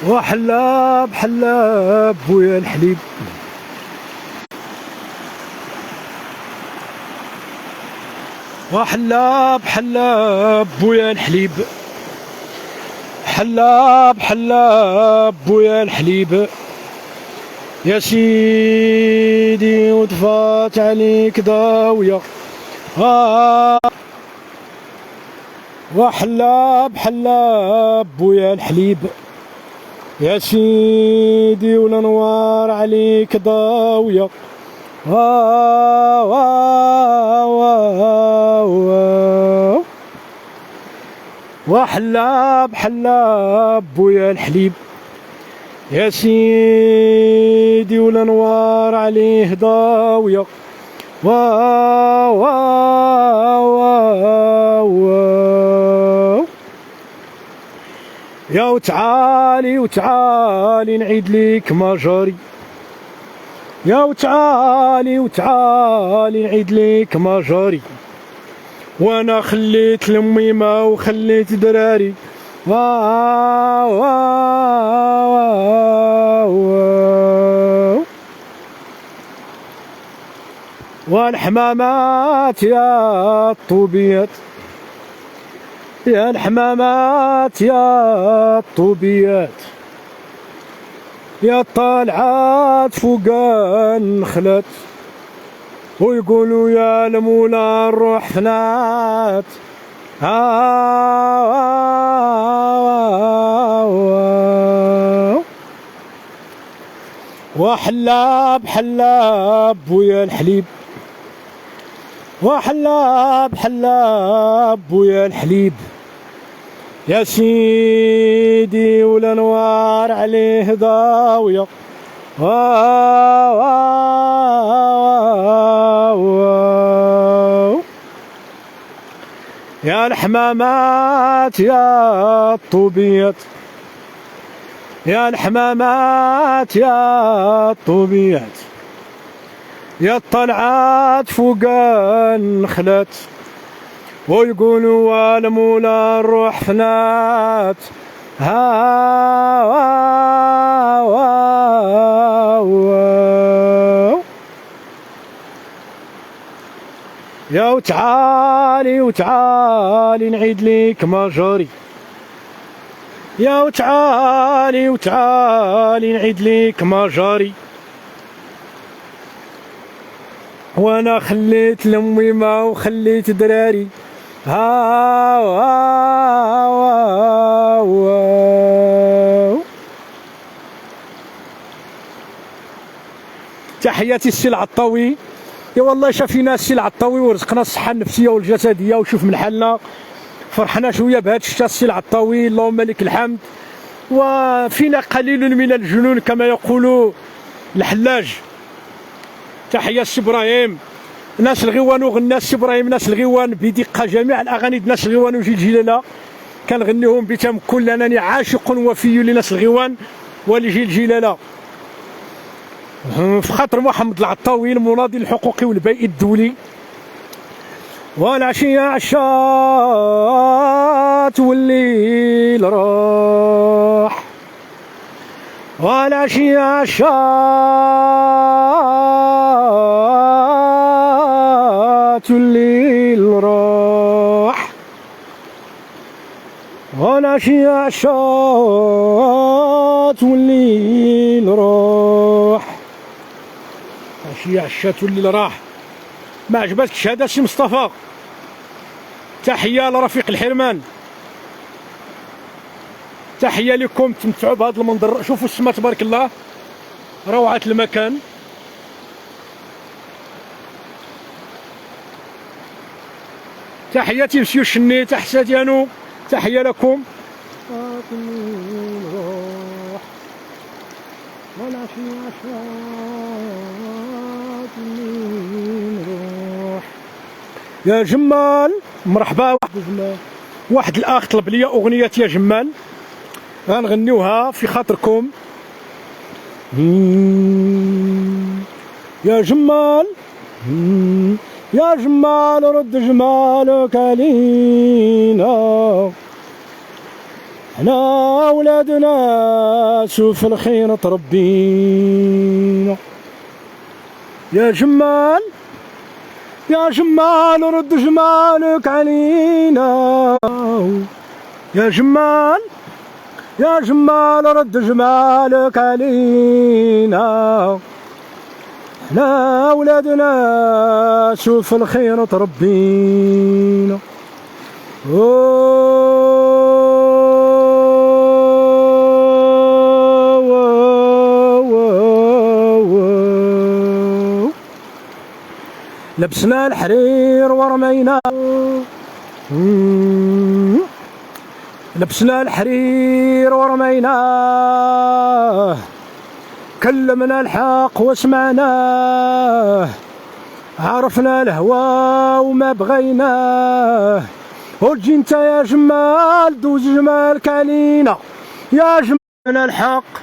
وحلاب حلاب بويا الحليب. وحلاب حلاب بويا الحليب. حلاب حلاب بويا الحليب يا سيدي وطفات عليك ضاوية. وحلاب حلاب بويا الحليب يا سيدي والانوار عليك ضاوية. وحلاب حلاب بويا الحليب يا سيدي والانوار عليه ضاوية. يا وتعالي وتعالي نعيد ليك مجاري. يا وتعالي وتعالي نعيد ليك مجاري. وانا خليت لامي ما وخليت دراري. والحمامات يا الطوبيات. يا الحمامات يا الطوبيات يا طالعات فوق النخلات ويقولوا يا المولى الروح فنات. وحلاب حلاب بويا الحليب. وحلاب حلاب بويا الحليب يا سيدي والانوار عليه ضاوية. يا الحمامات يا الطوبيات. يا الحمامات يا الطوبيات يا الطلعات فوق النخلات ويقولوا المولى الروح فنات. يا وتعالي وتعالي نعيد ليك مجاري. يا وتعالي وتعالي نعيد ليك مجاري. وانا خليت لامي ما وخليت دراري. تحياتي السي العطاوي. يا والله شافينا السي العطاوي ورزقنا الصحه النفسيه والجسديه وشوف من حالنا فرحنا شويه بهذا الشتا السي العطاوي اللهم لك الحمد. وفينا قليل من الجنون كما يقول الحلاج. تحية السي ابراهيم. ناس الغيوان وغنى السي ابراهيم ناس الغيوان بدقه جميع الاغاني ديال ناس الغيوان وجيل جلاله كنغنيهم بتمكن لانني عاشق وفي لناس الغيوان ولجيل جلاله. في خاطر محمد العطاوي المناضل الحقوقي والبيئي الدولي. والعشية عشات والليل راح. والعشية عشات والليل راح. والعشية عشات والليل راح. العشية عشات والليل راح. ما عجبتكش هذا الشيء مصطفى؟ تحية لرفيق الحرمان. تحية لكم تمتعوا بهذا المنظر. شوفوا السماء تبارك الله روعة المكان. تحياتي مسيو الشني تحية ديالو. تحية لكم. يا جمال مرحبا. واحد الاخ طلب لي اغنيه يا جمال غنغنيوها في خاطركم. يا جمال يا جمال رد جمالك علينا. حنا ولاد ناس وفي الخير تربينا. يا جمال يا جمال رد جمالك علينا، يا جمال يا جمال رد جمالك علينا. حنا ولاد ناس وفي الخير تربينا. لبسنا الحرير ورمينا، لبسنا الحرير ورميناه، كلمنا الحق وسمعناه، عرفنا الهوى وما بغيناه. وتجي انت يا جمال دوز جمالك علينا، يا جمال الحق